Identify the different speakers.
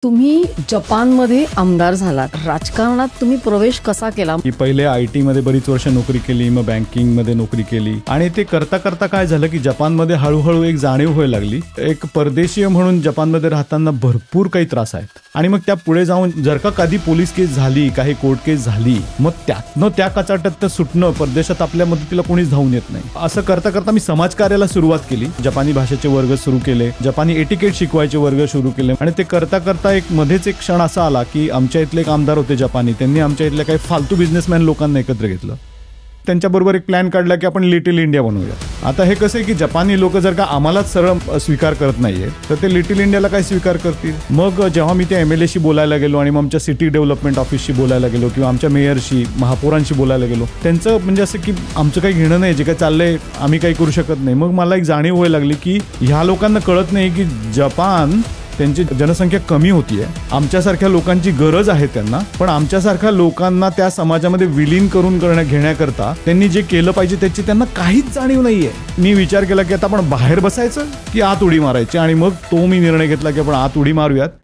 Speaker 1: तुम्ही जपानमध्ये आमदार झालात, राजकारणात तुम्ही प्रवेश कसा केला?
Speaker 2: की पहिले IT मध्ये बरीच वर्ष नोकरी केली, मग बँकिंग मध्ये नोकरी केली आणि ते करता करता काय झालं की जपानमध्ये हळूहळू एक जाणीव व्हायला लागली, एक परदेशीय म्हणून जपानमध्ये राहताना भरपूर काही त्रास आहेत आणि मग त्या पुढे जाऊन जर का कधी पोलीस केस झाली, काही कोर्ट केस झाली, मग त्यातनं त्या कचाट्यात सुटणं, परदेशात आपल्या मदतीला कोणीच धावून येत नाही. असं करता करता मी समाजकार्याला सुरुवात केली. जपानी भाषेचे वर्ग सुरू केले, जपानी एटिकेट शिकवायचे वर्ग सुरू केले आणि ते करता करता एक मध्येच एक क्षण असा आला की आमच्या इथले एक आमदार होते जपानी, त्यांनी आमच्या इथल्या काही फालतू बिझनेसमॅन लोकांना एकत्र घेतलं. त्यांच्याबरोबर एक प्लॅन काढला की आपण लिटिल इंडिया बनवूया. आता हे कसं आहे की जपानी लोक जर का आम्हालाच सरळ स्वीकार करत नाहीये तर ते लिटिल इंडियाला काय स्वीकार करतील. मग जेव्हा मी त्या MLA शी बोलायला गेलो आणि मग आमच्या सिटी डेव्हलपमेंट ऑफिसशी बोलायला गेलो किंवा आमच्या मेयरशी, महापौरांशी बोलायला गेलो, त्यांचं म्हणजे असं की आमचं काही घेणं नाही, जे काय चाललंय आम्ही काही करू शकत नाही. मग मला एक जाणीव व्हायला लागली की ह्या लोकांना कळत नाही की जपान, त्यांची जनसंख्या कमी होतीये, आमच्यासारख्या लोकांची गरज आहे त्यांना, पण आमच्यासारख्या लोकांना त्या समाजामध्ये विलीन करून घेण्याकरता त्यांनी जे केलं पाहिजे त्याची त्यांना काहीच जाणीव नाहीये. मी विचार केला की आता आपण बाहेर बसायचं की आत उडी मारायची आणि मग तो मी निर्णय घेतला की आपण आत उडी मारूयात.